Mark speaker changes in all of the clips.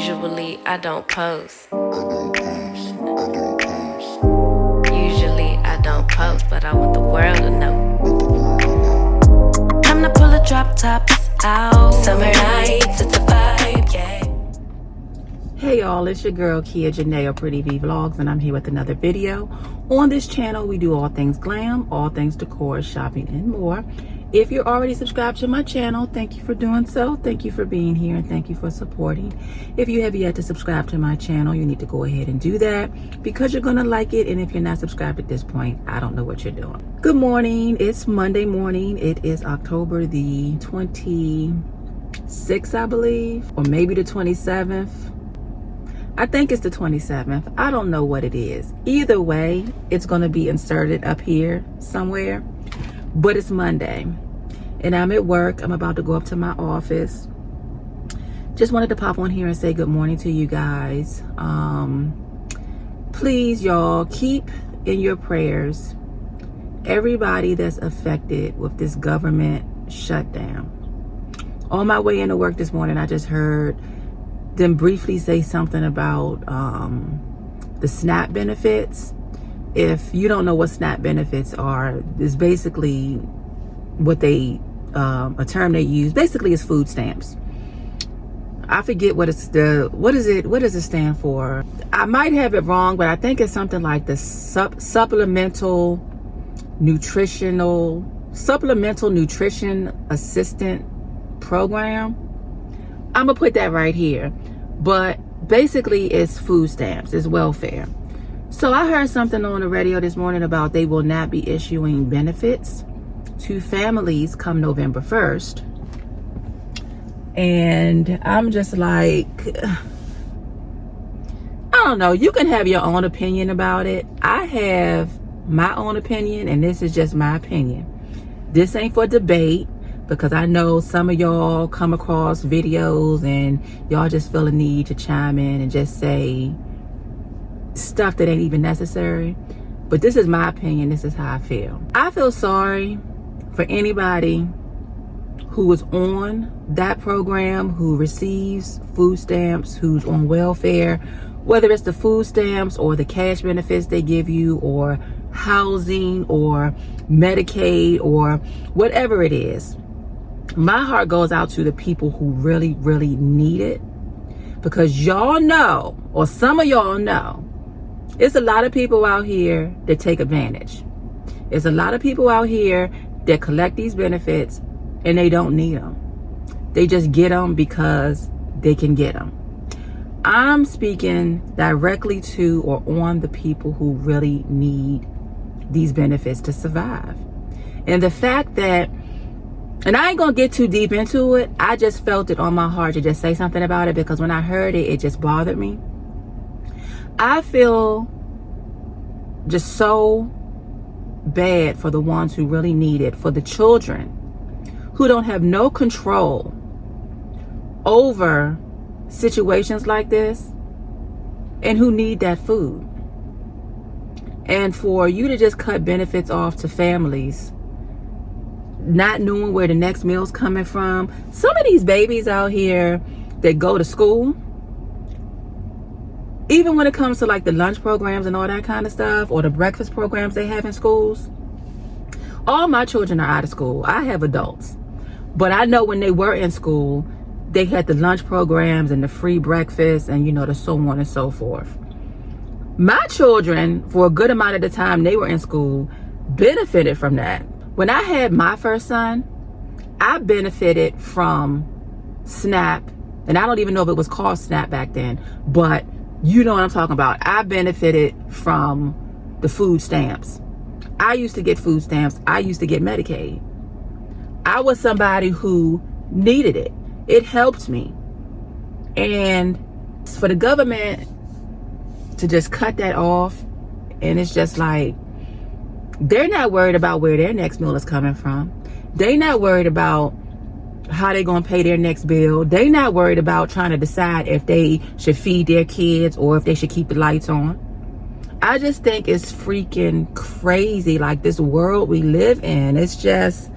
Speaker 1: Usually I don't post. Usually I don't post, but I want the world to know. Time to pull the drop tops out. Summer nights, it's a vibe, yeah.
Speaker 2: Hey y'all, it's your girl Kia Janae, Pretty V Vlogs, and I'm here with another video. On this channel, we do all things glam, all things decor, shopping, and more. If you're already subscribed to my channel, thank you for doing so. Thank you for being here, and thank you for supporting. If you have yet to subscribe to my channel, you need to go ahead and do that because you're going to like it. And if you're not subscribed at this point, I don't know what you're doing. Good morning. It's Monday morning. It is October the 26th, I believe, or maybe the 27th. I think it's the 27th. I don't know what it is. Either way, it's going to be inserted up here somewhere. But it's Monday. And I'm at work. I'm about to go up to my office. Just wanted to pop on here and say good morning to you guys. Please, y'all, keep in your prayers everybody that's affected with this government shutdown. On my way into work this morning, I just heard them briefly say something about the SNAP benefits. If you don't know what SNAP benefits are, it's basically what they, a term they use, basically is food stamps. I forget what it's what does it stand for? I might have it wrong, but I think it's something like the supplemental nutrition assistant program. I'm gonna put that right here, but basically it's food stamps, it's welfare. So I heard something on the radio this morning about they will not be issuing benefits to families come November 1st. And I'm just like, I don't know. You can have your own opinion about it. I have my own opinion, and this is just my opinion. This ain't for debate, because I know some of y'all come across videos and y'all just feel a need to chime in and just say stuff that ain't even necessary. But this is my opinion. This is how I feel. I feel sorry for anybody who is on that program, who receives food stamps, who's on welfare, whether it's the food stamps or the cash benefits they give you, or housing or Medicaid or whatever it is. My heart goes out to the people who really, really need it, because y'all know, or some of y'all know, it's a lot of people out here that take advantage. There's a lot of people out here that collect these benefits and they don't need them. They just get them because they can get them. I'm speaking directly to or on the people who really need these benefits to survive. And the fact that, and I ain't gonna get too deep into it, I just felt it on my heart to just say something about it, because when I heard it, it just bothered me. I feel just so bad for the ones who really need it, for the children who don't have no control over situations like this and who need that food. And for you to just cut benefits off to families, not knowing where the next meal's coming from. Some of these babies out here that go to school, even when it comes to like the lunch programs and all that kind of stuff, or the breakfast programs they have in schools, all my children are out of school. I have adults, but I know when they were in school, they had the lunch programs and the free breakfast and, you know, the so on and so forth. My children, for a good amount of the time they were in school, benefited from that. When I had my first son, I benefited from SNAP, and I don't even know if it was called SNAP back then, but you know what I'm talking about. I benefited from the food stamps. I used to get food stamps. I used to get Medicaid. I was somebody who needed it. It helped me. And for the government to just cut that off, and it's just like, they're not worried about where their next meal is coming from. They're not worried about how they're going to pay their next bill. They're not worried about trying to decide if they should feed their kids or if they should keep the lights on. I just think it's freaking crazy, like this world we live in. It's just,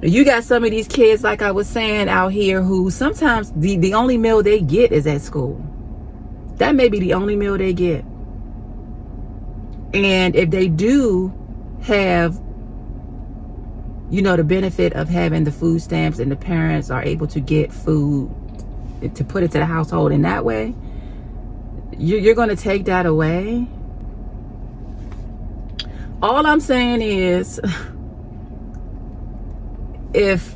Speaker 2: You got some of these kids, like I was saying, out here who sometimes the only meal they get is at school. That may be the only meal they get. And if they do have, you know, the benefit of having the food stamps and the parents are able to get food to put into the household in that way, you're going to take that away. All I'm saying is, if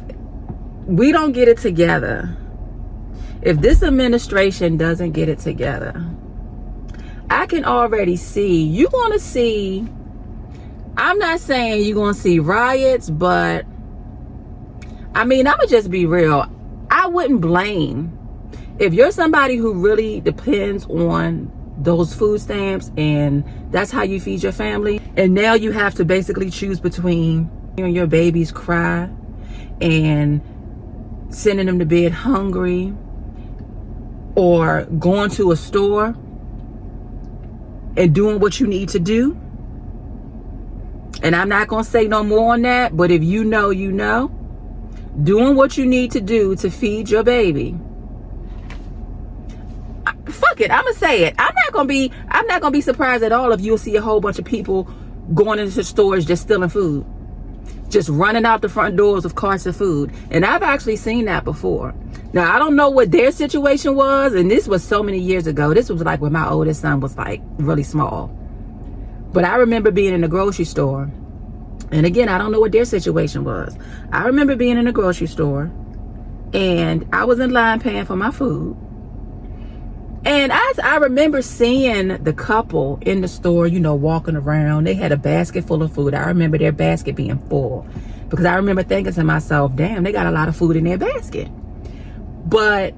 Speaker 2: we don't get it together, if this administration doesn't get it together, I can already see, you're going to see, I'm not saying you're going to see riots, but I mean, I'm going to just be real. I wouldn't blame, if you're somebody who really depends on those food stamps and that's how you feed your family, and now you have to basically choose between hearing your babies cry and sending them to bed hungry, or going to a store and doing what you need to do. And I'm not going to say no more on that, but if you know, you know, doing what you need to do to feed your baby. Fuck it, I'm going to say it. I'm not going to be surprised at all if you'll see a whole bunch of people going into stores just stealing food, just running out the front doors with carts of food. And I've actually seen that before. Now, I don't know what their situation was, and this was so many years ago. This was like when my oldest son was like really small. But I remember being in the grocery store, and again, I don't know what their situation was. I remember being in the grocery store, and I was in line paying for my food. And I remember seeing the couple in the store, you know, walking around. They had a basket full of food. I remember their basket being full, because I remember thinking to myself, damn, they got a lot of food in their basket. But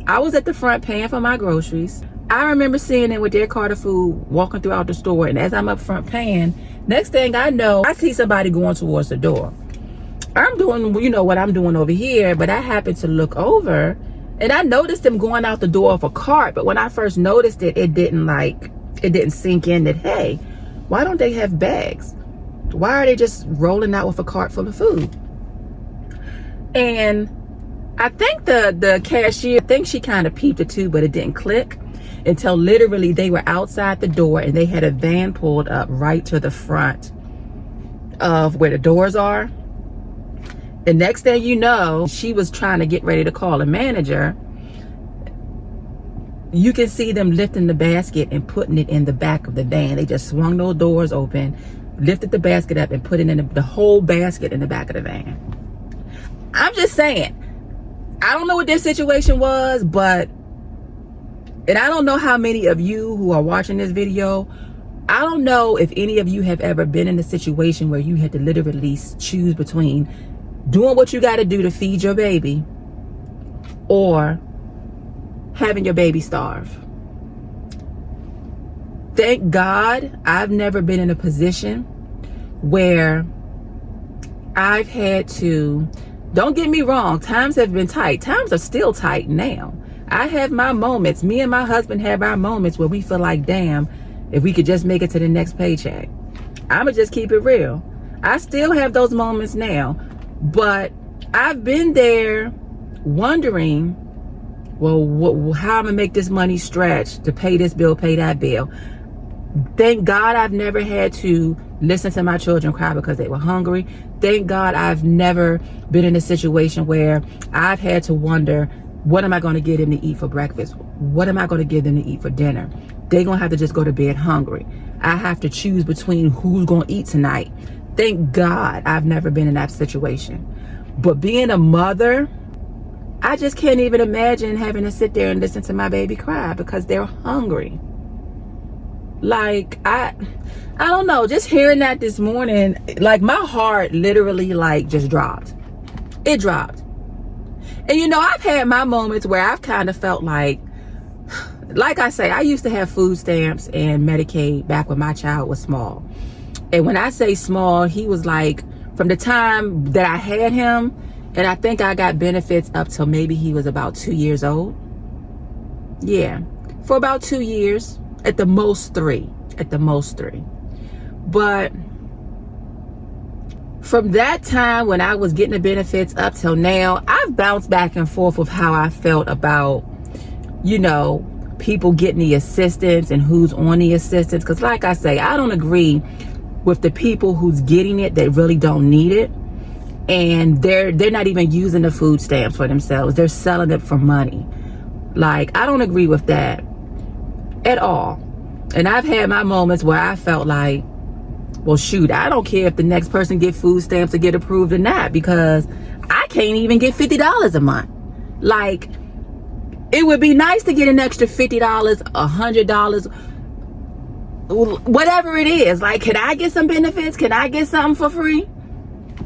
Speaker 2: I was at the front paying for my groceries. I remember seeing them with their cart of food walking throughout the store. And as I'm up front paying, next thing I know, I see somebody going towards the door. I'm doing, you know, what I'm doing over here, but I happen to look over and I noticed them going out the door of a cart. But when I first noticed it, it didn't sink in that, hey, why don't they have bags? Why are they just rolling out with a cart full of food? And I think the cashier, I think she kind of peeped it too, but it didn't click until literally they were outside the door and they had a van pulled up right to the front of where the doors are. The next thing you know, she was trying to get ready to call a manager. You can see them lifting the basket and putting it in the back of the van. They just swung those doors open, lifted the basket up and put it in the whole basket in the back of the van. I'm just saying, I don't know what their situation was, but, and I don't know how many of you who are watching this video, I don't know if any of you have ever been in a situation where you had to literally choose between doing what you got to do to feed your baby or having your baby starve. Thank God I've never been in a position where I've had to. Don't get me wrong, times have been tight. Times are still tight now. I have my moments. Me and my husband have our moments where we feel like, damn, if we could just make it to the next paycheck. I'ma just keep it real. I still have those moments now. But I've been there wondering, well, how I'm gonna make this money stretch to pay this bill, pay that bill. Thank God I've never had to listen to my children cry because they were hungry. Thank God I've never been in a situation where I've had to wonder, what am I going to give them to eat for breakfast? What am I going to give them to eat for dinner? They're going to have to just go to bed hungry. I have to choose between who's going to eat tonight. Thank God I've never been in that situation. But being a mother, I just can't even imagine having to sit there and listen to my baby cry because they're hungry. Like, I don't know, just hearing that this morning, like my heart literally like just dropped. It dropped. And you know, I've had my moments where I've kind of felt like I say, I used to have food stamps and Medicaid back when my child was small. And when I say small, he was like, from the time that I had him, and I think I got benefits up till maybe he was about 2 years old. Yeah, for about 2 years. At the most 3. But From that time when I was getting the benefits up till now, I've bounced back and forth with how I felt about, people getting the assistance and who's on the assistance. Because like I say, I don't agree with the people who's getting it that really don't need it. And they're not even using the food stamps for themselves. They're selling it for money. Like, I don't agree with that at all. And I've had my moments where I felt like, well, shoot, I don't care if the next person get food stamps or get approved or not, because I can't even get $50 a month. Like, it would be nice to get an extra $50, $100, whatever it is. Like, can I get some benefits? Can I get something for free?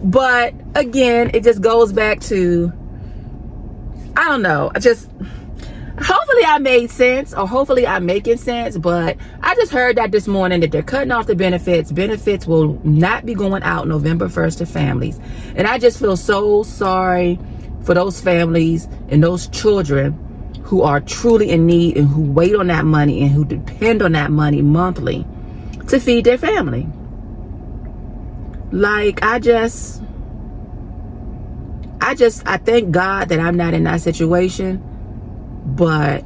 Speaker 2: But again, it just goes back to, I don't know, hopefully I made sense, or hopefully I'm making sense. But I just heard that this morning that they're cutting off the benefits. Benefits will not be going out November 1st to families. And I just feel so sorry for those families and those children who are truly in need and who wait on that money and who depend on that money monthly to feed their family. Like, I thank God that I'm not in that situation. But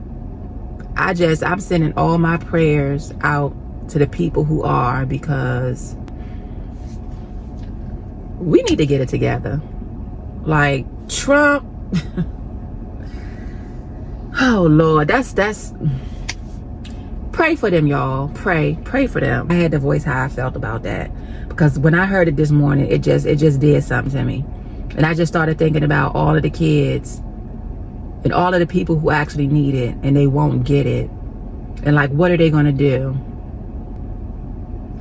Speaker 2: I'm sending all my prayers out to the people who are, because we need to get it together. Like, Trump, oh Lord, that's pray for them, y'all. Pray for them. I had to voice how I felt about that, because when I heard it this morning, it just did something to me. And I just started thinking about all of the kids and all of the people who actually need it and they won't get it. And like, what are they gonna do?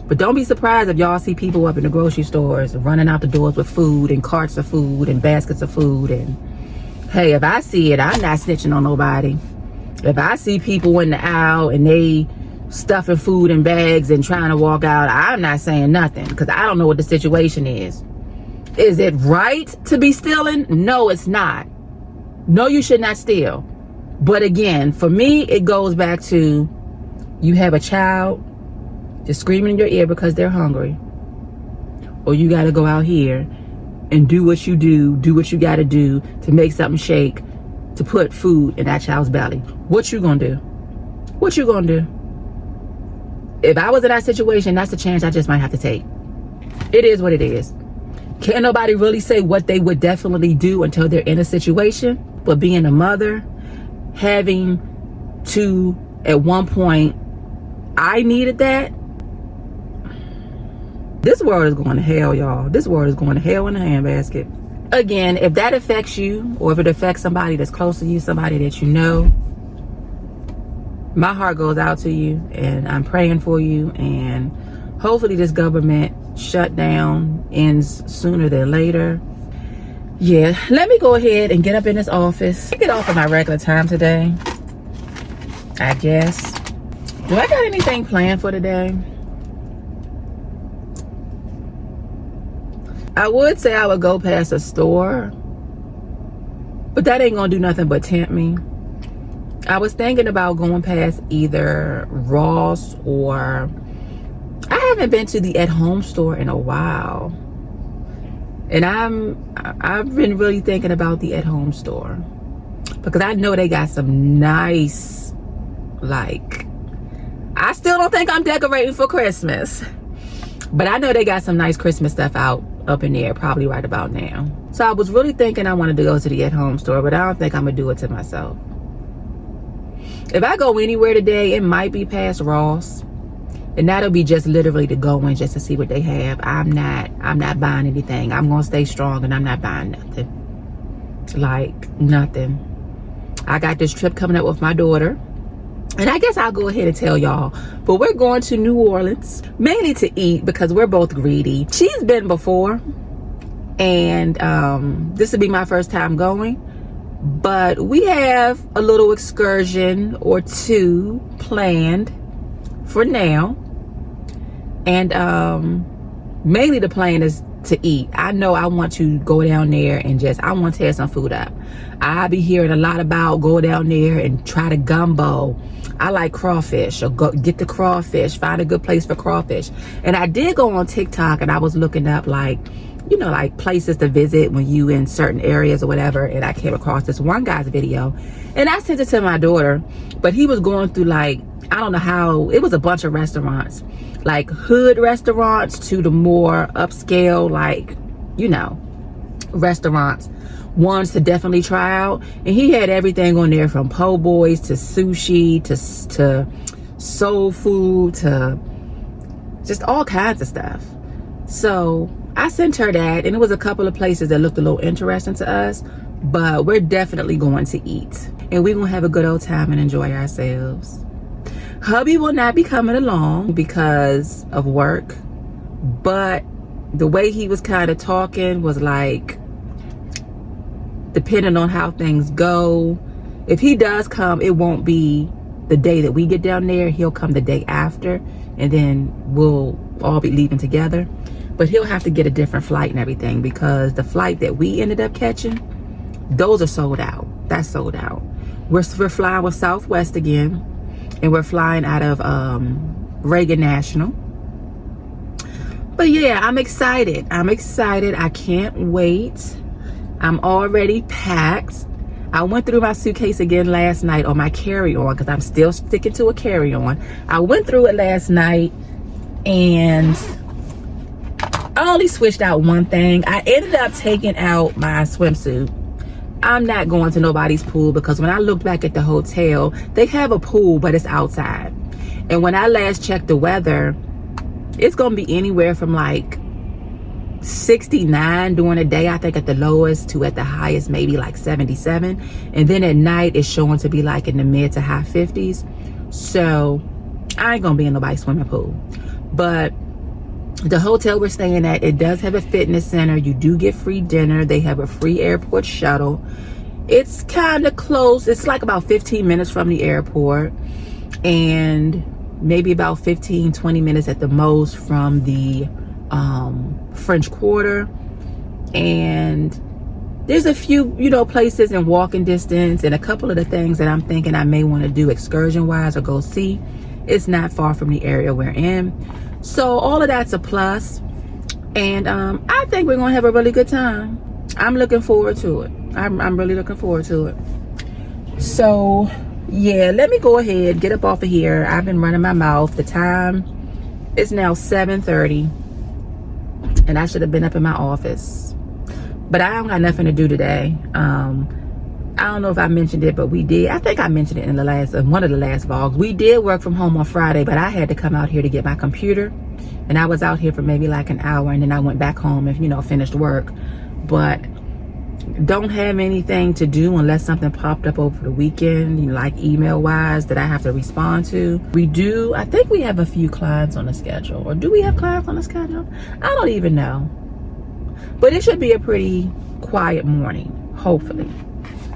Speaker 2: But don't be surprised if y'all see people up in the grocery stores running out the doors with food and carts of food and baskets of food. And hey, if I see it, I'm not snitching on nobody. If I see people in the aisle and they stuffing food in bags and trying to walk out, I'm not saying nothing, because I don't know what the situation is. Is it right to be stealing? No, it's not. No, you should not steal. But again, for me, it goes back to, you have a child just screaming in your ear because they're hungry, or you got to go out here and do what you do what you got to do to make something shake to put food in that child's belly. What you gonna do? What you gonna do? If I was in that situation, that's a chance I just might have to take. It is what it is. Can't nobody really say what they would definitely do until they're in a situation. But being a mother, having to, at one point, I needed that. This world is going to hell, y'all. This world is going to hell in a handbasket. Again, if that affects you, or if it affects somebody that's close to you, somebody that you know, my heart goes out to you, and I'm praying for you. And hopefully this government shutdown ends sooner than later. Yeah, let me go ahead and get up in this office. Get off of my regular time today, I guess. Do I got anything planned for today? I would say I would go past a store, but that ain't gonna do nothing but tempt me. I was thinking about going past either Ross, or I haven't been to the at-home store in a while. And I've been really thinking about the at-home store, because I know they got some nice, like, I still don't think I'm decorating for Christmas, but I know they got some nice Christmas stuff out up in there probably right about now. So I was really thinking I wanted to go to the at-home store, but I don't think I'm gonna do it to myself. If I go anywhere today, it might be past Ross, and that'll be just literally to go in just to see what they have. I'm not buying anything. I'm gonna stay strong, and I'm not buying nothing. Like, nothing. I got this trip coming up with my daughter, and I guess I'll go ahead and tell y'all. But we're going to New Orleans, mainly to eat, because we're both greedy. She's been before, and this will be my first time going. But we have a little excursion or two planned for now. And mainly the plan is to eat. I know I want to go down there and I want to tear some food up. I be hearing a lot about go down there and try the gumbo. I like crawfish, or go get the crawfish, find a good place for crawfish. And I did go on TikTok, and I was looking up like you know, like places to visit when you in certain areas or whatever. And I came across this one guy's video and I sent it to my daughter, but he was going through like, I don't know how, it was a bunch of restaurants, like hood restaurants to the more upscale, like, you know, restaurants, ones to definitely try out. And he had everything on there from po' boys to sushi to soul food to just all kinds of stuff. So I sent her that, and it was a couple of places that looked a little interesting to us, but we're definitely going to eat and we're gonna have a good old time and enjoy ourselves. Hubby will not be coming along because of work, but the way he was kind of talking was like, depending on how things go, if he does come, it won't be the day that we get down there. He'll come the day after, and then we'll all be leaving together. But he'll have to get a different flight and everything, because the flight that we ended up catching, those are sold out. That's sold out. We're flying with Southwest again, and we're flying out of Reagan National. But yeah, I'm excited. I can't wait. I'm already packed. I went through my suitcase again last night, on my carry-on, because I'm still sticking to a carry-on. I went through it last night and I only switched out one thing. I ended up taking out my swimsuit. I'm not going to nobody's pool, because when I looked back at the hotel, they have a pool, but it's outside. And when I last checked the weather, it's going to be anywhere from like 69 during the day, I think, at the lowest, to at the highest maybe like 77. And then at night it's showing to be like in the mid to high 50s. So I ain't gonna be in nobody's swimming pool. But the hotel we're staying at, it does have a fitness center. You do get free dinner. They have a free airport shuttle. It's kind of close. It's like about 15 minutes from the airport, and maybe about 15-20 minutes at the most from the French Quarter. And there's a few, you know, places in walking distance, and a couple of the things that I'm thinking I may want to do excursion wise or go see. It's not far from the area we're in, so all of that's a plus. And I think we're gonna have a really good time. I'm looking forward to it. I'm really looking forward to it. So yeah, let me go ahead, get up off of here. I've been running my mouth. The time is now 7:30, and I should have been up in my office, but I don't got nothing to do today. I don't know if I mentioned it, but we did. I think I mentioned it in the last one of the last vlogs. We did work from home on Friday, but I had to come out here to get my computer, and I was out here for maybe like an hour, and then I went back home and, you know, finished work. But don't have anything to do unless something popped up over the weekend, you know, like email wise, that I have to respond to. We do, I think we have a few clients on the schedule, or do we have clients on the schedule? I don't even know, but it should be a pretty quiet morning, hopefully.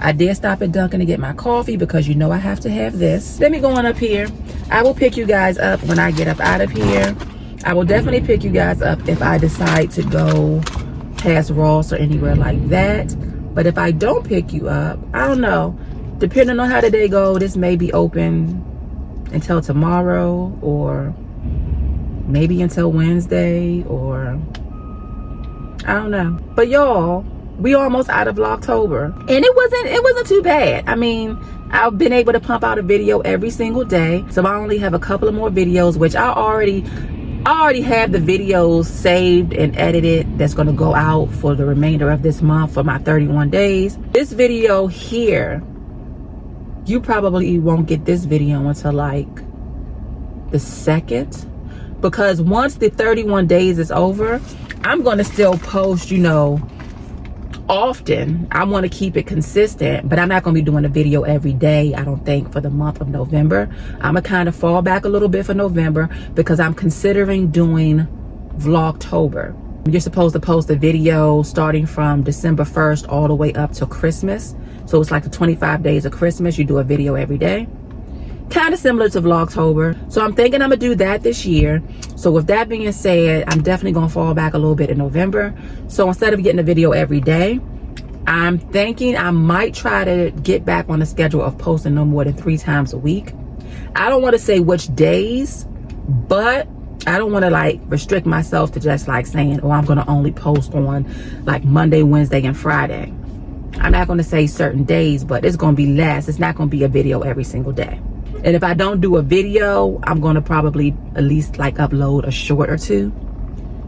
Speaker 2: I did stop at Dunkin' to get my coffee, because you know I have to have this. Let me go on up here. I will pick you guys up when I get up out of here. I will definitely pick you guys up if I decide to go past Ross or anywhere like that. But if I don't pick you up, I don't know. Depending on how the day goes, this may be open until tomorrow, or maybe until Wednesday, or I don't know. But y'all, we almost out of Vlogtober, and it wasn't too bad. I mean, I've been able to pump out a video every single day, so I only have a couple of more videos, which I already have the videos saved and edited that's going to go out for the remainder of this month for my 31 days. This video here, you probably won't get this video until like the 2nd, because once the 31 days is over, I'm going to still post, you know, often. I want to keep it consistent, but I'm not going to be doing a video every day, I don't think, for the month of November. I'm gonna kind of fall back a little bit for November, because I'm considering doing Vlogtober. You're supposed to post a video starting from December 1st all the way up to Christmas. So it's like the 25 days of Christmas. You do a video every day, kind of similar to Vlogtober. So I'm thinking I'm gonna do that this year. So with that being said, I'm definitely gonna fall back a little bit in November. So instead of getting a video every day, I'm thinking I might try to get back on the schedule of posting no more than 3 times a week. I don't want to say which days, but I don't want to like restrict myself to just like saying, oh, I'm going to only post on like Monday, Wednesday, and Friday. I'm not going to say certain days, but it's going to be less. It's not going to be a video every single day. And if I don't do a video, I'm going to probably at least like upload a short or two.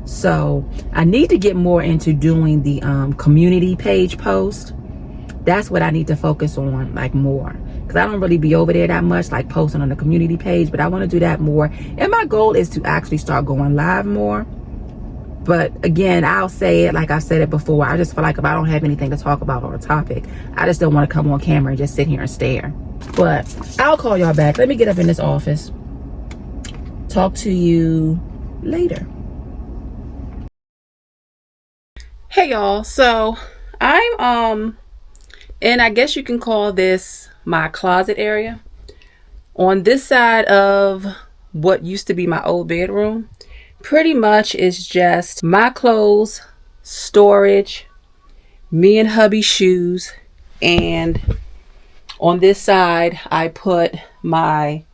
Speaker 2: So I need to get more into doing the community page post. That's what I need to focus on like more, because I don't really be over there that much, like posting on the community page, but I want to do that more. And my goal is to actually start going live more. But again, I'll say it like I've said it before. I just feel like if I don't have anything to talk about or a topic, I just don't want to come on camera and just sit here and stare. But I'll call y'all back. Let me get up in this office. Talk to you later. Hey y'all, so I'm and I guess you can call this my closet area. On this side of what used to be my old bedroom, pretty much is just my clothes, storage, me and hubby's shoes, and on this side I put my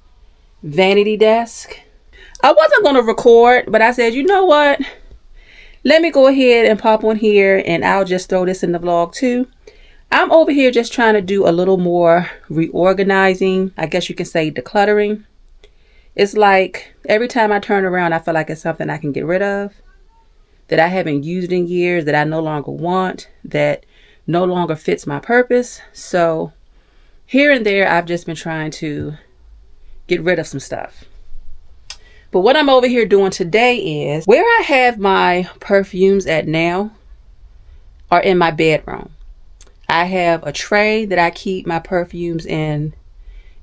Speaker 2: vanity desk. I wasn't going to record, but I said, you know what? Let me go ahead and pop on here and I'll just throw this in the vlog too. I'm over here just trying to do a little more reorganizing. I guess you can say decluttering. It's like every time I turn around, I feel like it's something I can get rid of, that I haven't used in years, that I no longer want, that no longer fits my purpose. So here and there, I've just been trying to get rid of some stuff. But what I'm over here doing today is, where I have my perfumes at now are in my bedroom. I have a tray that I keep my perfumes in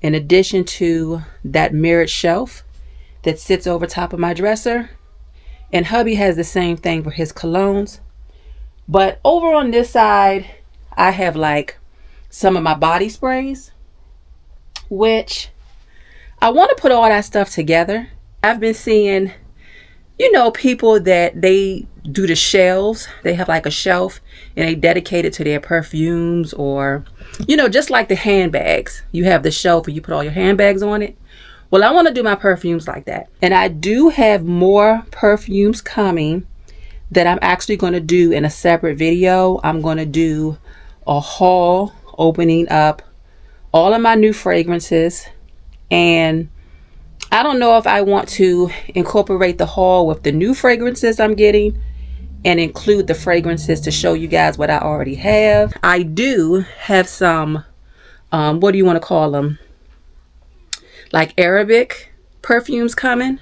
Speaker 2: addition to that mirrored shelf that sits over top of my dresser. And hubby has the same thing for his colognes. But over on this side, I have like some of my body sprays, which I want to put all that stuff together. I've been seeing, you know, people that they do the shelves. They have like a shelf and they dedicate it to their perfumes, or, you know, just like the handbags. You have the shelf and you put all your handbags on it. Well, I want to do my perfumes like that. And I do have more perfumes coming that I'm actually going to do in a separate video. I'm going to do a haul opening up all of my new fragrances, and I don't know if I want to incorporate the haul with the new fragrances I'm getting and include the fragrances to show you guys what I already have. I do have some, what do you want to call them? Like Arabic perfumes coming.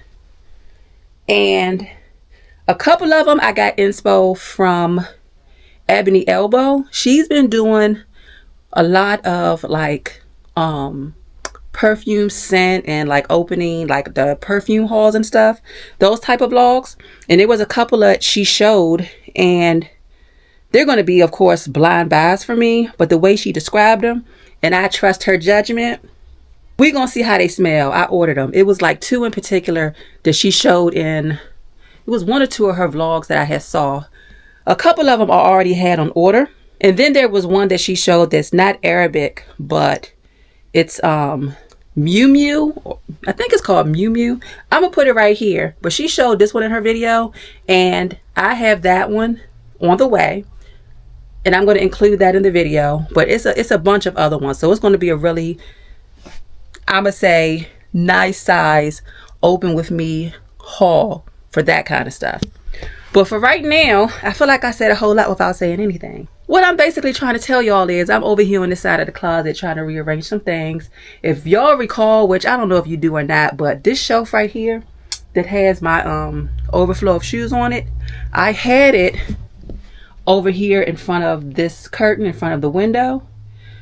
Speaker 2: And a couple of them I got inspo from Ebony Elbow. She's been doing a lot of like, perfume scent and like opening like the perfume hauls and stuff, those type of vlogs. And there was a couple that she showed, and they're going to be of course blind buys for me, but the way she described them, and I trust her judgment, we're gonna see how they smell. I ordered them. It was like 2 in particular that she showed in, it was 1 or 2 of her vlogs that I had saw. A couple of them I already had on order, and then there was one that she showed that's not Arabic, but it's Miu Miu. I think it's called Miu Miu. I'm gonna put it right here, but she showed this one in her video, and I have that one on the way, and I'm going to include that in the video. But it's a bunch of other ones, so it's going to be a really, I'm gonna say, nice size open with me haul for that kind of stuff. But for right now, I feel like I said a whole lot without saying anything. What I'm basically trying to tell y'all is I'm over here on this side of the closet trying to rearrange some things. If y'all recall, which I don't know if you do or not, but this shelf right here that has my overflow of shoes on it, I had it over here in front of this curtain in front of the window.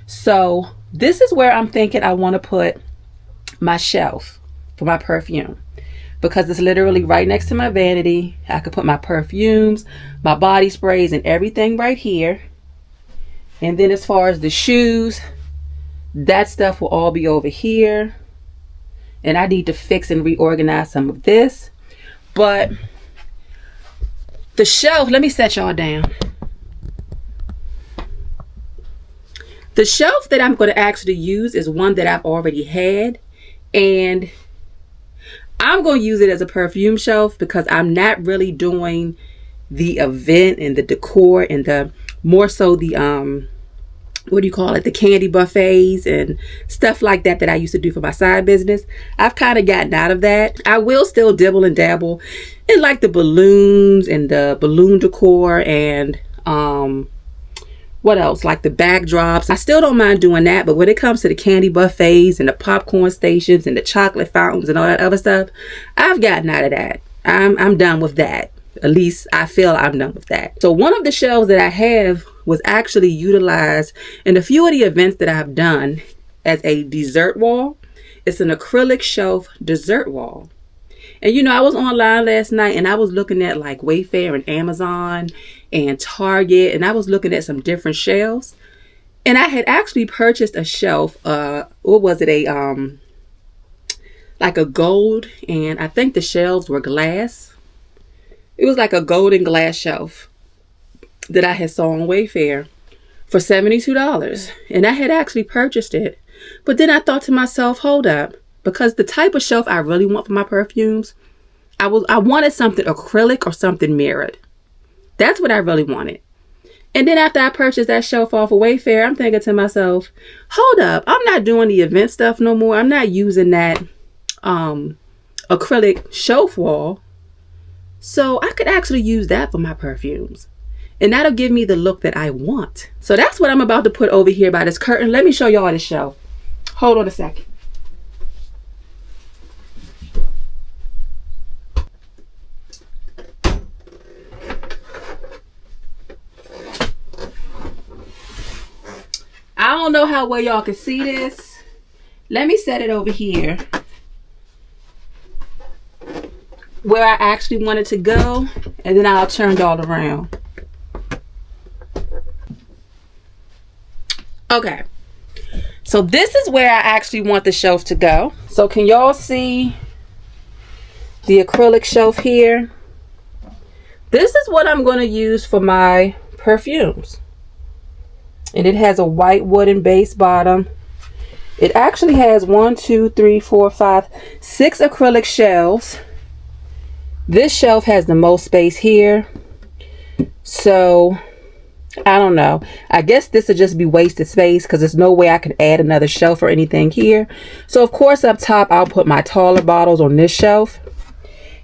Speaker 2: So this is where I'm thinking I want to put my shelf for my perfume, because it's literally right next to my vanity. I could put my perfumes, my body sprays, and everything right here. And then as far as the shoes, that stuff will all be over here. And I need to fix and reorganize some of this. But the shelf, let me set y'all down. The shelf that I'm going to actually use is one that I've already had. And I'm going to use it as a perfume shelf because I'm not really doing the event and the decor and the more so the what do you call it, the candy buffets and stuff like that I used to do for my side business. I've kind of gotten out of that. I will still dibble and dabble in like the balloons and the balloon decor and what else, like the backdrops. I still don't mind doing that, but when it comes to the candy buffets and the popcorn stations and the chocolate fountains and all that other stuff, I've gotten out of that. I'm done with that. At least I feel I'm done with that. So one of the shelves that I have was actually utilized in a few of the events that I've done as a dessert wall. It's an acrylic shelf dessert wall. And you know, I was online last night and I was looking at like Wayfair and Amazon and Target, and I was looking at some different shelves. And I had actually purchased a shelf, what was it, like a gold, and I think the shelves were glass. It was like a golden glass shelf that I had saw on Wayfair for $72. And I had actually purchased it. But then I thought to myself, hold up, because the type of shelf I really want for my perfumes, I wanted something acrylic or something mirrored. That's what I really wanted. And then after I purchased that shelf off of Wayfair, I'm thinking to myself, hold up, I'm not doing the event stuff no more. I'm not using that acrylic shelf wall. So I could actually use that for my perfumes. And that'll give me the look that I want. So that's what I'm about to put over here by this curtain. Let me show y'all the shelf. Hold on a second. I don't know how well y'all can see this. Let me set it over here where I actually want it to go, and then I'll turn it all around. Okay, so this is where I actually want the shelf to go. So can y'all see the acrylic shelf here? This is what I'm going to use for my perfumes. And it has a white wooden base bottom. It actually has 1, 2, 3, 4, 5, 6 acrylic shelves. This shelf has the most space here. So I don't know. I guess this would just be wasted space because there's no way I can add another shelf or anything here. So of course up top I'll put my taller bottles on this shelf.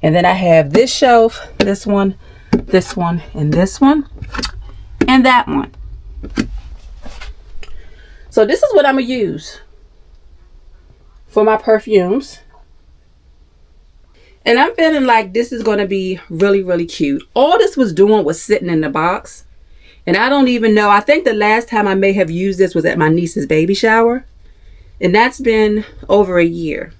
Speaker 2: And then I have this shelf, this one, and this one, and that one. So this is what I'm going to use for my perfumes. And I'm feeling like this is going to be really, really cute. All this was doing was sitting in the box. And I don't even know. I think the last time I may have used this was at my niece's baby shower. And that's been over a year.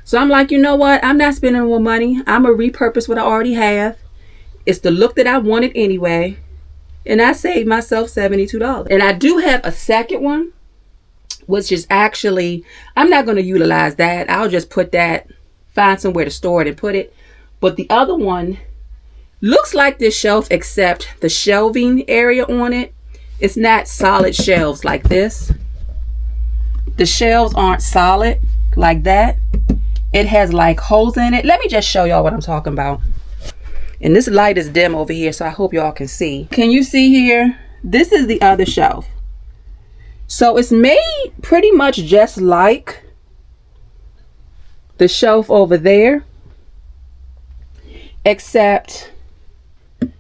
Speaker 2: So I'm like, you know what? I'm not spending more money. I'm going to repurpose what I already have. It's the look that I wanted anyway. And I saved myself $72. And I do have a second one, which is actually, I'm not going to utilize that. I'll just put that, find somewhere to store it and put it. But the other one looks like this shelf, except the shelving area on it, it's not solid shelves like this. The shelves aren't solid like that. It has like holes in it. Let me just show y'all what I'm talking about. And this light is dim over here, so I hope y'all can see. Can you see here? This is the other shelf. So it's made pretty much just like the shelf over there, except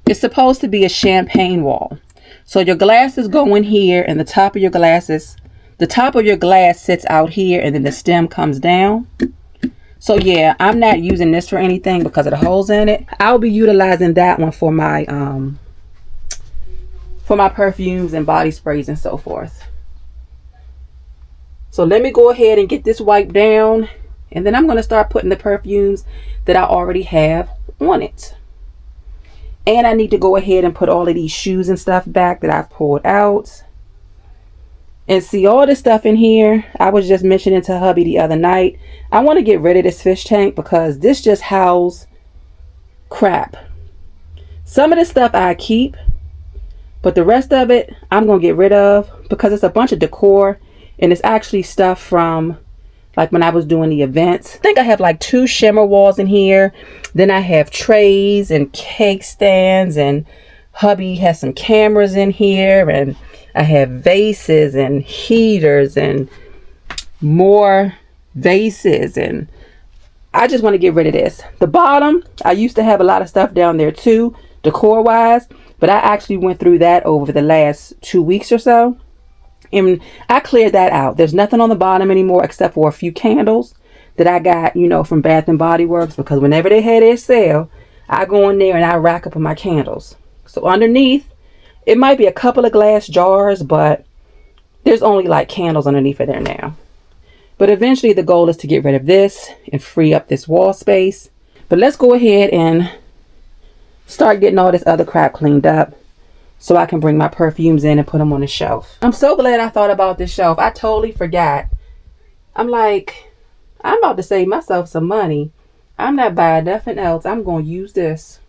Speaker 2: it's supposed to be a champagne wall. So your glasses go in here, and the top of your glass sits out here, and then the stem comes down. So yeah, I'm not using this for anything because of the holes in it. I'll be utilizing that one for my perfumes and body sprays and so forth. So let me go ahead and get this wiped down, and then I'm going to start putting the perfumes that I already have on it. And I need to go ahead and put all of these shoes and stuff back that I've pulled out. And see all this stuff in here. I was just mentioning to hubby the other night, I want to get rid of this fish tank because this just houses crap. Some of this stuff I keep, but the rest of it I'm going to get rid of because it's a bunch of decor, and it's actually stuff from like when I was doing the events. I think I have like 2 shimmer walls in here. Then I have trays and cake stands, and hubby has some cameras in here, and I have vases and heaters and more vases, and I just want to get rid of this. The bottom, I used to have a lot of stuff down there too, decor wise, but I actually went through that over the last 2 weeks or so, and I cleared that out. There's nothing on the bottom anymore except for a few candles that I got, you know, from Bath and Body Works, because whenever they had their sale, I go in there and I rack up on my candles. So underneath, it might be a couple of glass jars, but there's only like candles underneath of there now. But eventually the goal is to get rid of this and free up this wall space. But let's go ahead and start getting all this other crap cleaned up so I can bring my perfumes in and put them on the shelf. I'm so glad I thought about this shelf. I totally forgot. I'm like, I'm about to save myself some money. I'm not buying nothing else. I'm going to use this.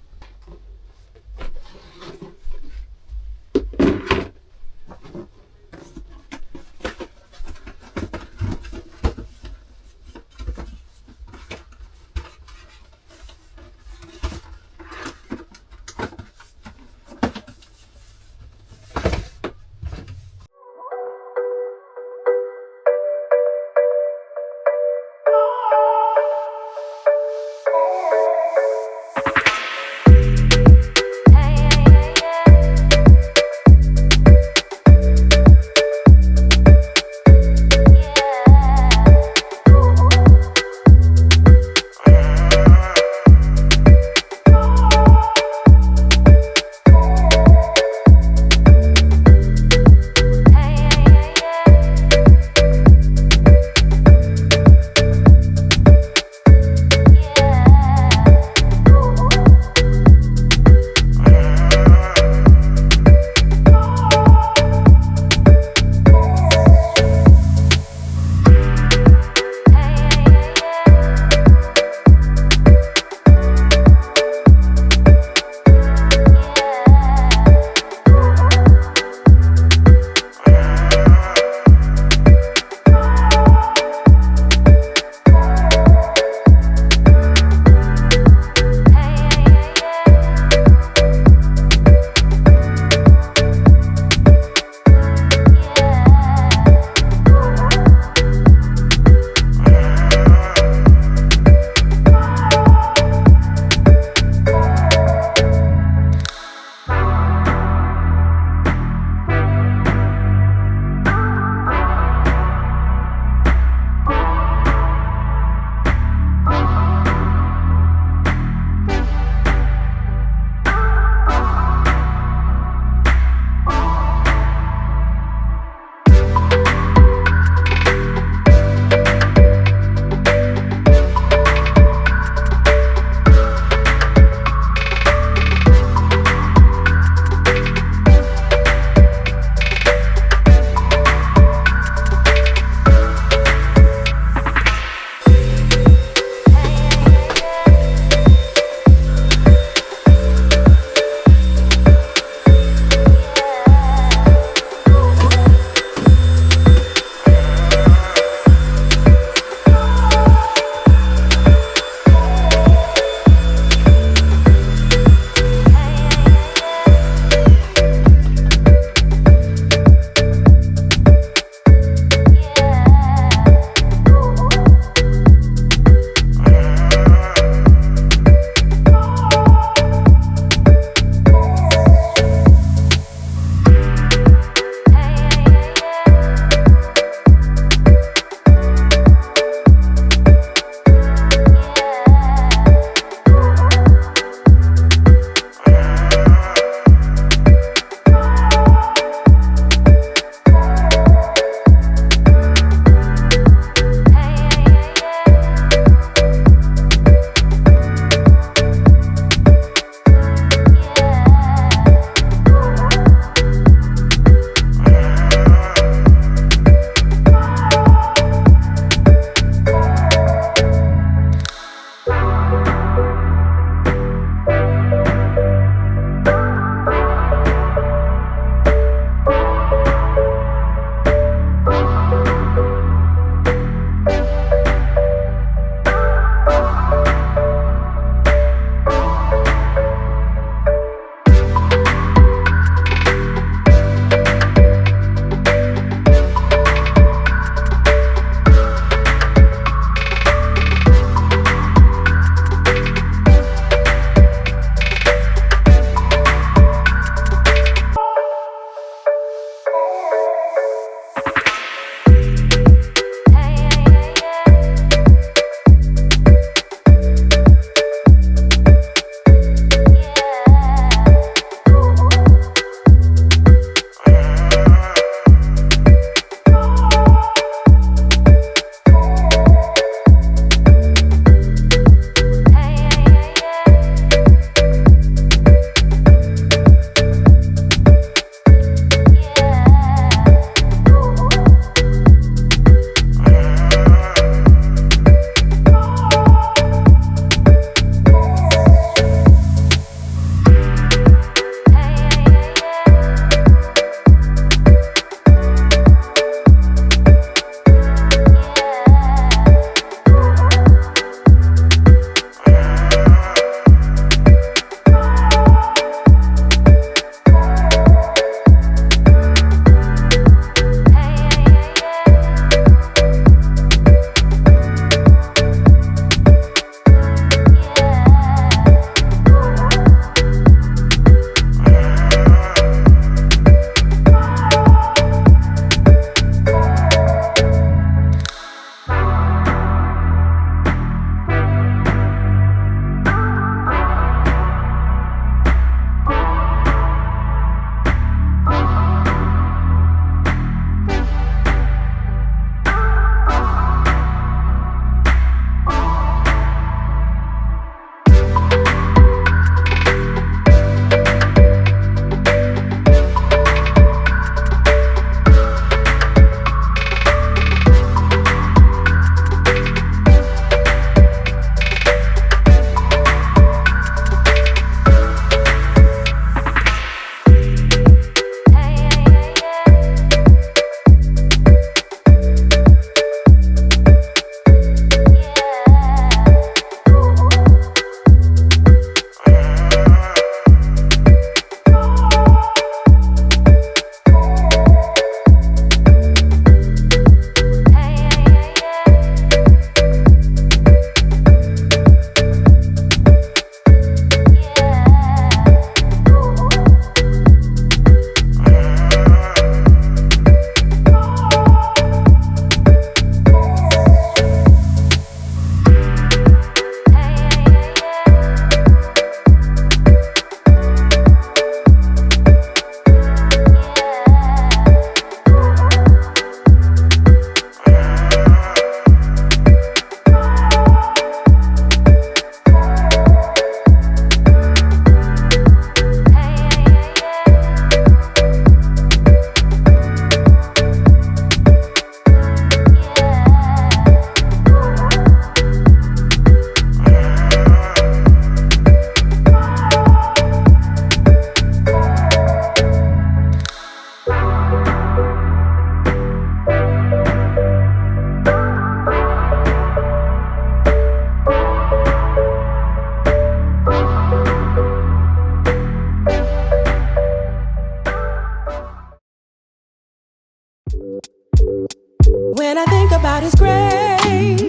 Speaker 1: about His grace,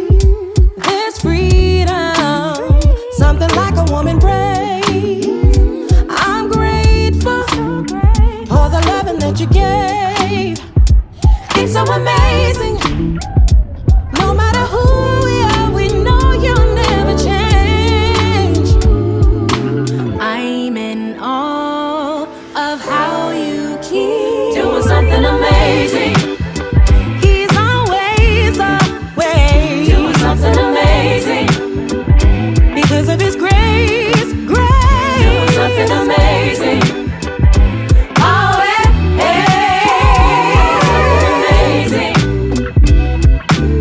Speaker 1: there's freedom, something like a woman praise. I'm grateful for the loving that you gave. It's so amazing. No matter who we are, we know you'll never change. I'm in awe of how you keep doing something amazing. He's always away doing something amazing. Because of His grace, doing something amazing. Oh,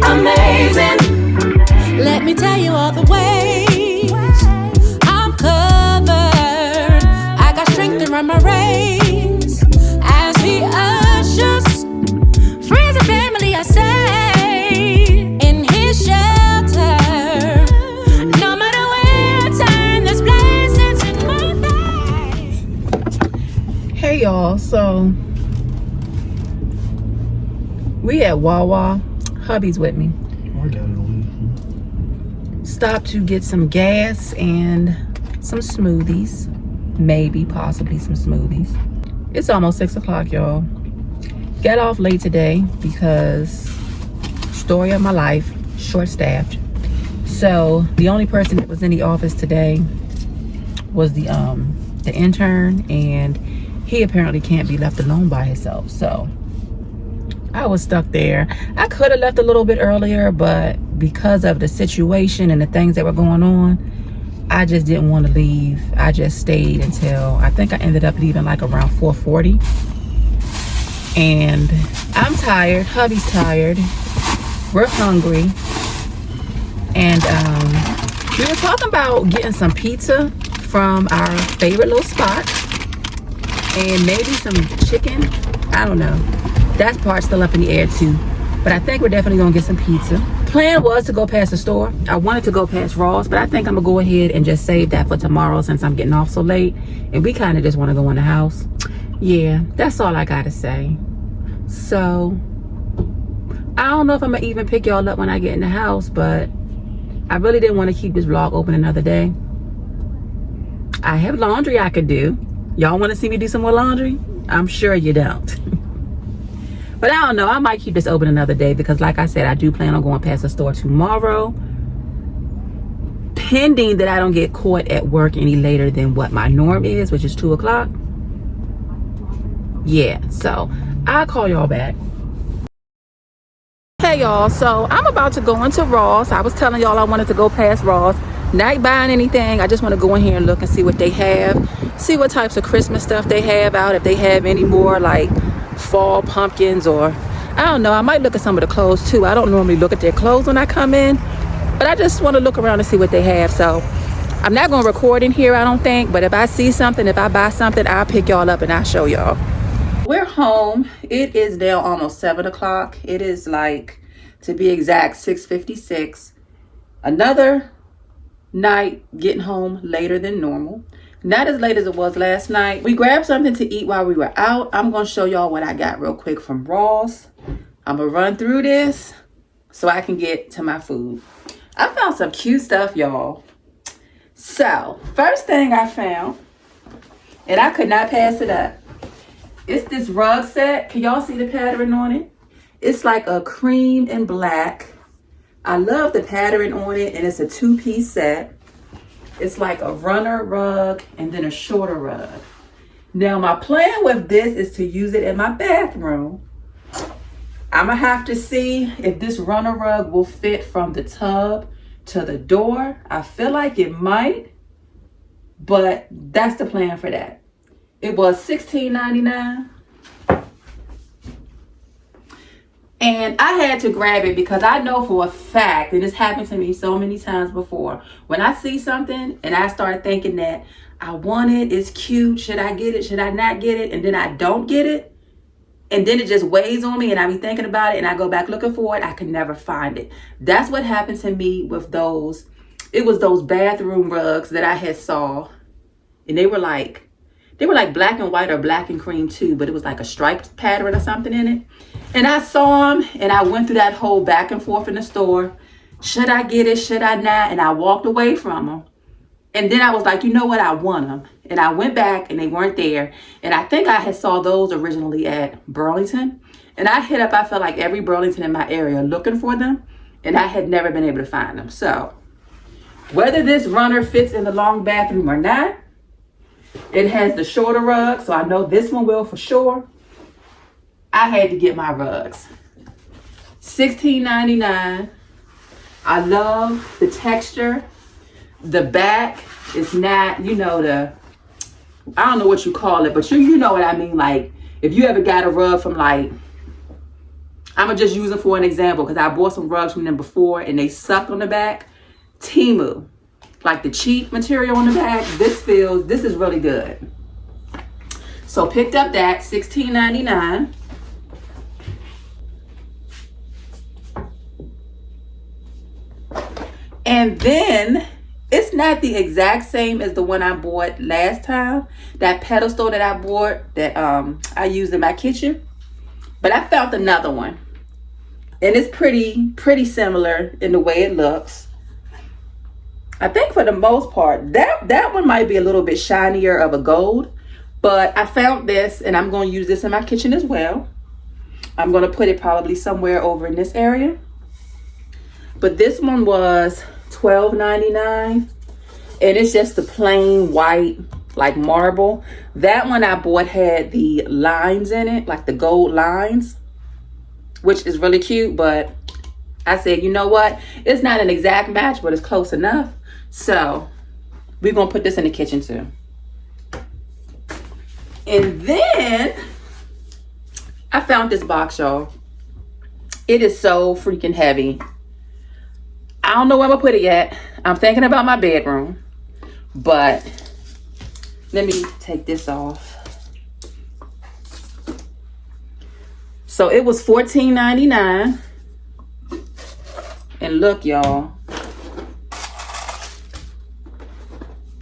Speaker 1: amazing. Let me tell you all the ways I'm covered. I got strength to run my race as He ushers friends and family are safe in His shelter. No matter where I turn, there's blessings in my face.
Speaker 2: Hey y'all, so we at Wawa. Hubby's with me.
Speaker 3: I got it on.
Speaker 2: Stopped to get some gas and some smoothies. Maybe, possibly some smoothies. It's almost 6 o'clock, y'all. Got off late today because story of my life, short-staffed. So the only person that was in the office today was the intern, and he apparently can't be left alone by himself. So I was stuck there. I could have left a little bit earlier, but because of the situation and the things that were going on, I just didn't want to leave. I just stayed until, I think I ended up leaving like around 4:40. And I'm tired. Hubby's tired. We're hungry. And we were talking about getting some pizza from our favorite little spot. And maybe some chicken. I don't know. That part's still up in the air too. But I think we're definitely gonna get some pizza. Plan was to go past the store. I wanted to go past Ross, but I think I'm gonna go ahead and just save that for tomorrow since I'm getting off so late. And we kind of just want to go in the house. Yeah, that's all I gotta say. So, I don't know if I'm gonna even pick y'all up when I get in the house, but I really didn't want to keep this vlog open another day. I have laundry I could do. Y'all want to see me do some more laundry? I'm sure you don't. But I don't know, I might keep this open another day because like I said, I do plan on going past the store tomorrow. Pending that I don't get caught at work any later than what my norm is, which is 2 o'clock. Yeah, so I'll call y'all back. Hey y'all, so I'm about to go into Ross. I was telling y'all I wanted to go past Ross. Not buying anything, I just want to go in here and look and see what they have. See what types of Christmas stuff they have out, if they have any more like fall pumpkins, or I don't know, I might look at some of the clothes too. I don't normally look at their clothes when I come in, but I just want to look around and see what they have. So I'm not going to record in here, I don't think, but if I see something, if I buy something, I'll pick y'all up and I'll show y'all. We're home. It is now almost 7 o'clock. It is like, to be exact, 6:56. Another night getting home later than normal. Not as late as it was last night. We grabbed something to eat while we were out. I'm going to show y'all what I got real quick from Ross. I'm going to run through this so I can get to my food. I found some cute stuff, y'all. So, first thing I found, and I could not pass it up. It's this rug set. Can y'all see the pattern on it? It's like a cream and black. I love the pattern on it, and it's a 2-piece set. It's like a runner rug and then a shorter rug. Now my plan with this is to use it in my bathroom. I'm gonna have to see if this runner rug will fit from the tub to the door. I feel like it might, but that's the plan for that. It was $16.99. And I had to grab it because I know for a fact, and this happened to me so many times before, when I see something and I start thinking that I want it, it's cute, should I get it, should I not get it, and then I don't get it, and then it just weighs on me and I be thinking about it and I go back looking for it, I can never find it. That's what happened to me with those. It was those bathroom rugs that I had saw, and they were like black and white or black and cream too, but it was like a striped pattern or something in it. And I saw them and I went through that whole back and forth in the store. Should I get it? Should I not? And I walked away from them. And then I was like, you know what? I want them. And I went back and they weren't there. And I think I had saw those originally at Burlington. And I hit up, I felt like every Burlington in my area looking for them. And I had never been able to find them. So whether this runner fits in the long bathroom or not, it has the shorter rug. So I know this one will for sure. I had to get my rugs. $16.99. I love the texture. The back is not, you know, I don't know what you call it, but you know what I mean. Like, if you ever got a rug from, like, I'm going to just use it for an example because I bought some rugs from them before and they sucked on the back. Temu, like the cheap material on the back, this is really good. So picked up that, $16.99. And then it's not the exact same as the one I bought last time. That pedestal that I bought that I used in my kitchen. But I found another one. And it's pretty similar in the way it looks. I think for the most part, that one might be a little bit shinier of a gold. But I found this and I'm going to use this in my kitchen as well. I'm going to put it probably somewhere over in this area. But this one was $12.99 and it's just the plain white like marble. That one I bought had the lines in it, like the gold lines, which is really cute. But I said, you know what, it's not an exact match, but it's close enough. So we're gonna put this in the kitchen too. And then I found this box, y'all. It is so freaking heavy. I don't know where I'm gonna put it yet. I'm thinking about my bedroom, but let me take this off. So it was $14.99. And look, y'all.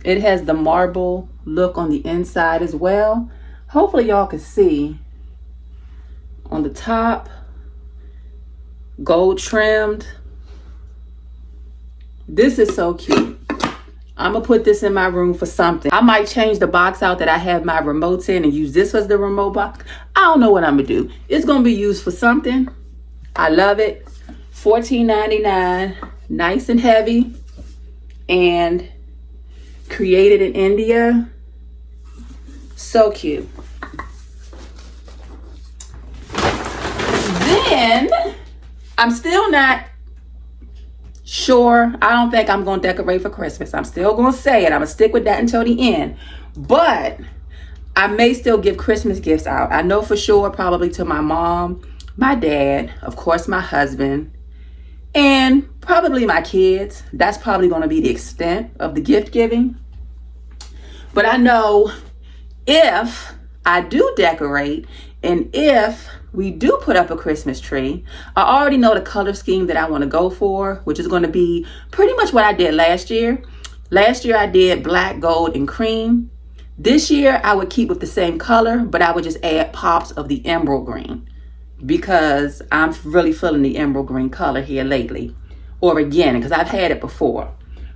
Speaker 2: It has the marble look on the inside as well. Hopefully y'all can see. On the top, gold trimmed. This is so cute. I'm gonna put this in my room for something. I might change the box out that I have my remotes in and use this as the remote box. I don't know what I'm gonna do. It's gonna be used for something. I love it. $14.99, nice and heavy, and created in India. So cute. Then I'm still not sure. I don't think I'm going to decorate for Christmas. I'm still going to say it. I'm going to stick with that until the end. But I may still give Christmas gifts out. I know for sure probably to my mom, my dad, of course my husband, and probably my kids. That's probably going to be the extent of the gift giving. But I know if I do decorate and if we do put up a Christmas tree, I already know the color scheme that I want to go for, which is going to be pretty much what I did last year. Last year I did black, gold, and cream. This year I would keep with the same color, but I would just add pops of the emerald green because I'm really feeling the emerald green color here lately, or again, because I've had it before.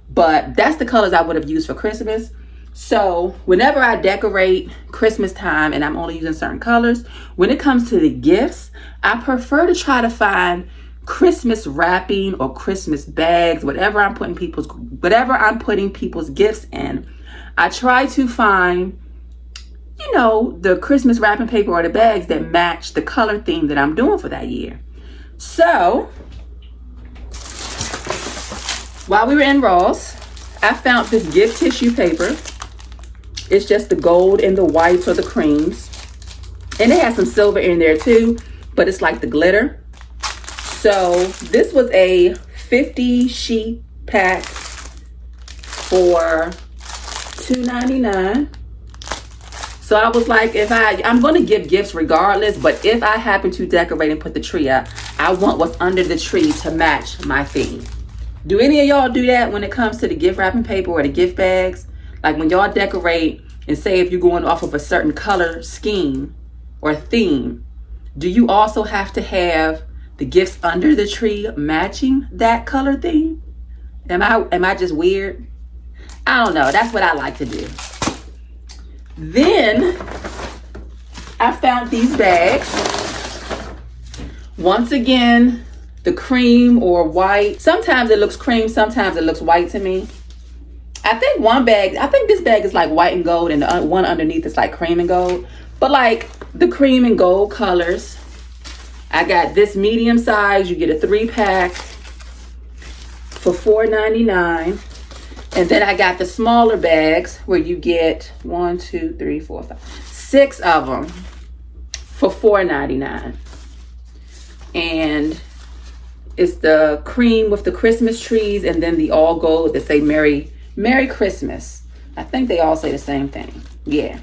Speaker 2: But that's the colors I would have used for Christmas. So whenever I decorate Christmas time and I'm only using certain colors, when it comes to the gifts, I prefer to try to find Christmas wrapping or Christmas bags, whatever I'm putting people's gifts in. I try to find, you know, the Christmas wrapping paper or the bags that match the color theme that I'm doing for that year. So while we were in Ross, I found this gift tissue paper. It's just the gold and the whites or the creams. And it has some silver in there too, but it's like the glitter. So this was a 50 sheet pack for $2.99. So I was like, I'm going to give gifts regardless, but if I happen to decorate and put the tree up, I want what's under the tree to match my theme. Do any of y'all do that when it comes to the gift wrapping paper or the gift bags? Like when y'all decorate and say if you're going off of a certain color scheme or theme, Do you also have to have the gifts under the tree matching that color theme? Am I just weird? I don't know. That's what I like to do. Then I found these bags. Once again, the cream or white. Sometimes it looks cream, sometimes it looks white to me. I think this bag is like white and gold, and the one underneath is like cream and gold. But like the cream and gold colors. I got this medium size. You get a 3-pack for $4.99. And then I got the smaller bags where you get 1, 2, 3, 4, 5, 6 of them for $4.99. And it's the cream with the Christmas trees, and then the all gold that say Merry Christmas. I think they all say the same thing. Yeah.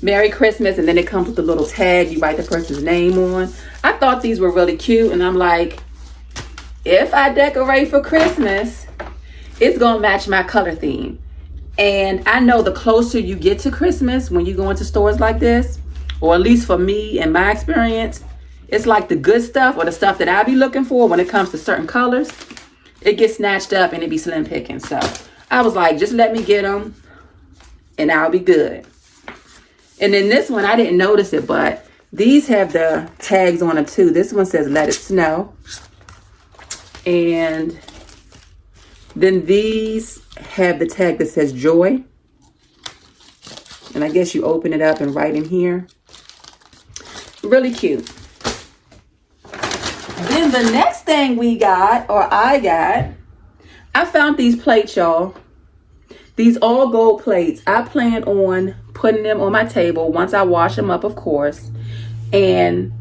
Speaker 2: Merry Christmas, and then it comes with a little tag. You write the person's name on. I thought these were really cute, and I'm like, if I decorate for Christmas, it's gonna match my color theme. And I know the closer you get to Christmas when you go into stores like this, or at least for me and my experience, it's like the good stuff or the stuff that I be looking for when it comes to certain colors, it gets snatched up and it be slim picking. So I was like, just let me get them and I'll be good. And then this one, I didn't notice it, but these have the tags on them too. This one says Let It Snow. And then these have the tag that says Joy. And I guess you open it up and write in here. Really cute. Then the next thing I found these plates, y'all. These all gold plates. I plan on putting them on my table once I wash them up, of course. And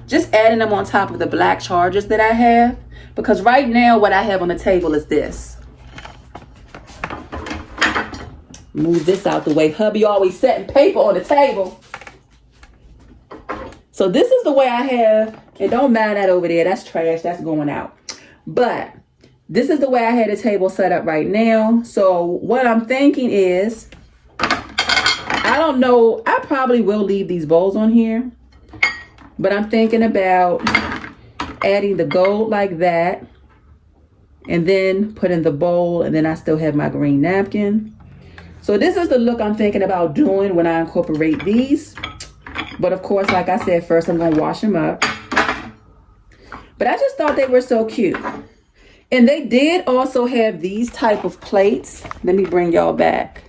Speaker 2: just adding them on top of the black chargers that I have. Because right now what I have on the table is this. Move this out the way. Hubby always setting paper on the table. So this is the way I have, and don't mind that over there. That's trash. That's going out. But this is the way I had the table set up right now. So what I'm thinking is, I don't know. I probably will leave these bowls on here. But I'm thinking about adding the gold like that. And then put in the bowl. And then I still have my green napkin. So this is the look I'm thinking about doing when I incorporate these. But of course, like I said, first I'm going to wash them up. But I just thought they were so cute. And they did also have these type of plates. Let me bring y'all back.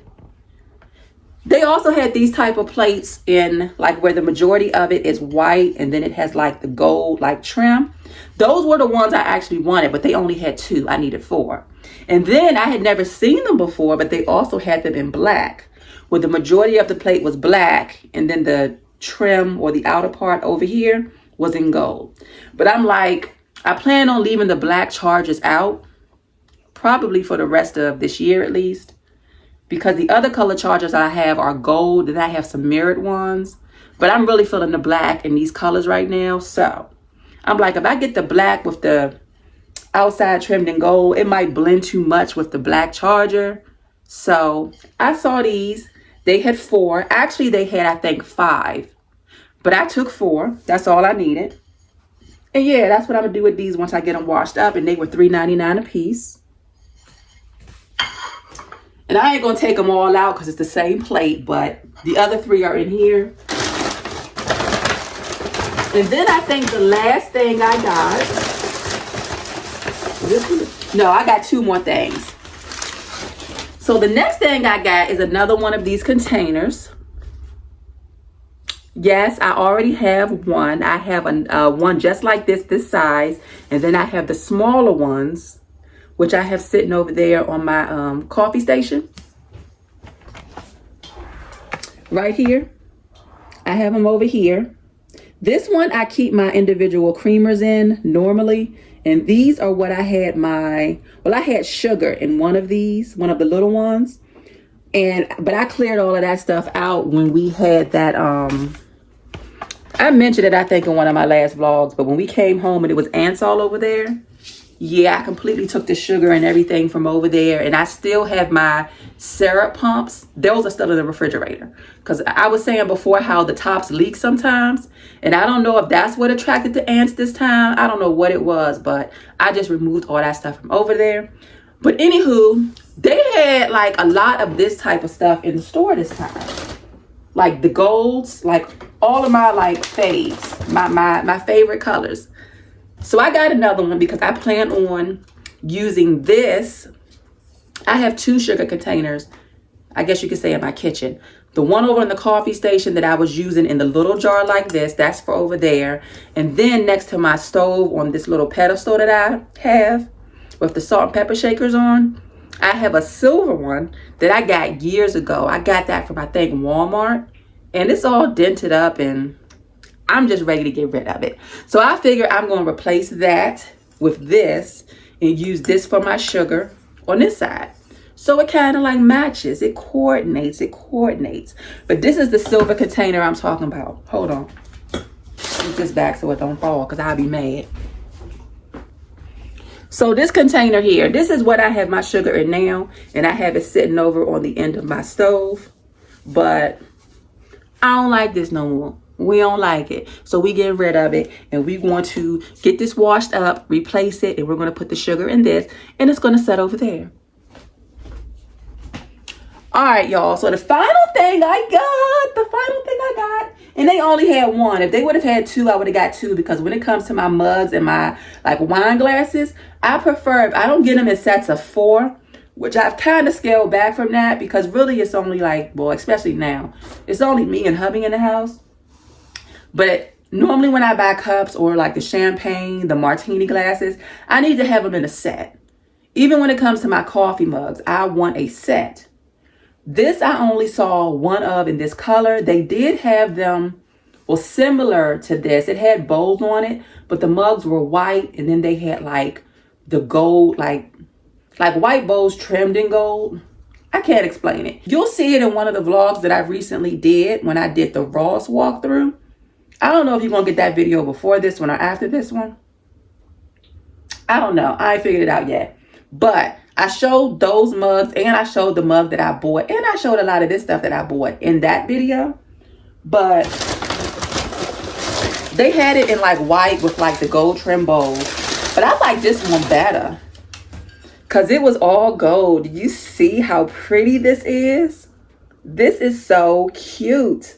Speaker 2: They also had these type of plates in like where the majority of it is white. And then it has like the gold like trim. Those were the ones I actually wanted, but they only had 2. I needed 4. And then I had never seen them before, but they also had them in black, where the majority of the plate was black. And then the trim or the outer part over here was in gold. But I'm like, I plan on leaving the black chargers out, probably for the rest of this year at least, because the other color chargers I have are gold, and I have some mirrored ones, but I'm really feeling the black in these colors right now. So I'm like, if I get the black with the outside trimmed in gold, it might blend too much with the black charger. So I saw these. They had 4. Actually, they had, I think, 5. But I took 4. That's all I needed. And yeah, that's what I'm going to do with these once I get them washed up. And they were $3.99 a piece. And I ain't going to take them all out because it's the same plate. But the other 3 are in here. And then I think the last thing I got. I got 2 more things. So the next thing I got is another one of these containers. Yes, I already have one. I have one just like this size. And then I have the smaller ones, which I have sitting over there on my coffee station. Right here. I have them over here. This one I keep my individual creamers in normally. And these are what I had I had sugar in one of these, one of the little ones. But I cleared all of that stuff out when we had that, I mentioned it, I think, in one of my last vlogs, but when we came home and it was ants all over there, Yeah, I completely took the sugar and everything from over there, and I still have my syrup pumps. Those are still in the refrigerator, because I was saying before how the tops leak sometimes, and I don't know if that's what attracted the ants this time. I don't know what it was, but I just removed all that stuff from over there. But anywho, they had like a lot of this type of stuff in the store this time, like the golds, like all of my like faves, my favorite colors. So I got another one because I plan on using this. I have 2 sugar containers, I guess you could say, in my kitchen. The one over in the coffee station that I was using in the little jar like this, that's for over there. And then next to my stove on this little pedestal that I have with the salt and pepper shakers on, I have a silver one that I got years ago. I got that from, I think, Walmart. And it's all dented up and I'm just ready to get rid of it. So I figure I'm going to replace that with this and use this for my sugar on this side. So it kind of like matches. It coordinates. But this is the silver container I'm talking about. Hold on. Put this back so it don't fall because I'll be mad. So this container here, this is what I have my sugar in now. And I have it sitting over on the end of my stove. But I don't like this no more. We don't like it. So we getting rid of it. And we're going to get this washed up, replace it. And we're going to put the sugar in this. And it's going to set over there. All right, y'all. So the final thing I got. And they only had one. If they would have had 2, I would have got 2. Because when it comes to my mugs and my like wine glasses, I don't get them in sets of 4. Which I've kind of scaled back from that. Because really it's only like, well, especially now. It's only me and hubby in the house. But normally when I buy cups or like the champagne, the martini glasses, I need to have them in a set. Even when it comes to my coffee mugs, I want a set. This I only saw one of in this color. They did have them, well, similar to this. It had bowls on it, but the mugs were white. And then they had like the gold, like white bowls trimmed in gold. I can't explain it. You'll see it in one of the vlogs that I recently did when I did the Ross walkthrough. I don't know if you're going to get that video before this one or after this one. I don't know. I ain't figured it out yet. But I showed those mugs and I showed the mug that I bought. And I showed a lot of this stuff that I bought in that video. But they had it in like white with like the gold trim bowls. But I like this one better. Because it was all gold. Do you see how pretty this is? This is so cute.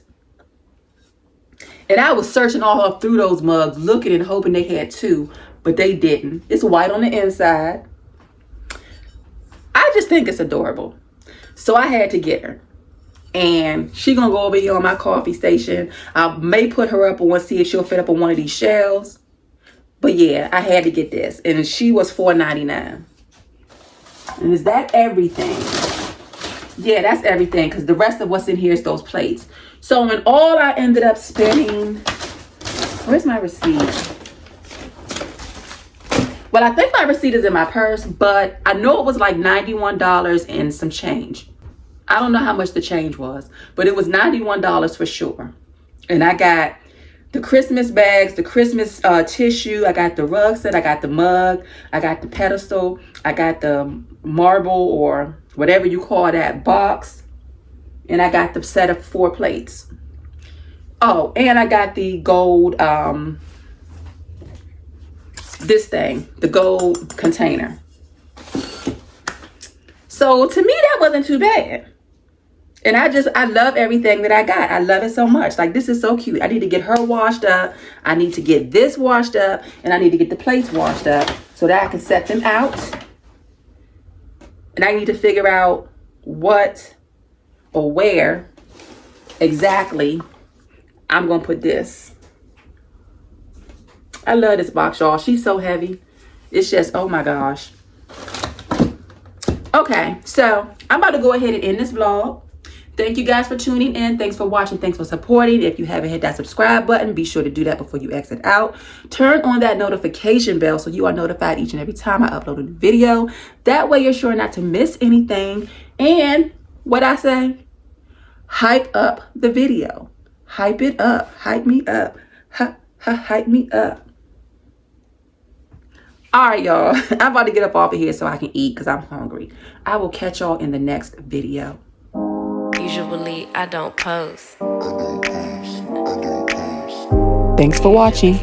Speaker 2: And I was searching all up through those mugs, looking and hoping they had 2, but they didn't. It's white on the inside. I just think it's adorable. So I had to get her. And she gonna go over here on my coffee station. I may put her up on, see if she'll fit up on one of these shelves. But yeah, I had to get this. And she was $4.99. And is that everything? Yeah, that's everything. Because the rest of what's in here is those plates. So in all, I ended up spending, where's my receipt? Well, I think my receipt is in my purse, but I know it was like $91 and some change. I don't know how much the change was, but it was $91 for sure. And I got the Christmas bags, the Christmas tissue. I got the rug set. I got the mug. I got the pedestal. I got the marble or whatever you call that box. And I got the set of 4 plates. Oh, and I got the gold, this thing, the gold container. So to me, that wasn't too bad. And I love everything that I got. I love it so much. Like, this is so cute. I need to get her washed up. I need to get this washed up. And I need to get the plates washed up so that I can set them out. And I need to figure out what or where exactly I'm going to put this. I love this box, y'all. She's so heavy. It's just, oh my gosh. Okay, so I'm about to go ahead and end this vlog. Thank you guys for tuning in. Thanks for watching. Thanks for supporting. If you haven't hit that subscribe button, be sure to do that before you exit out. Turn on that notification bell so you are notified each and every time I upload a new video. That way you're sure not to miss anything. And what I say, hype up the video. Hype it up. Hype me up. Hype me up. All right, y'all. I'm about to get up off of here so I can eat because I'm hungry. I will catch y'all in the next video.
Speaker 1: Usually I don't post.
Speaker 2: Thanks for watching.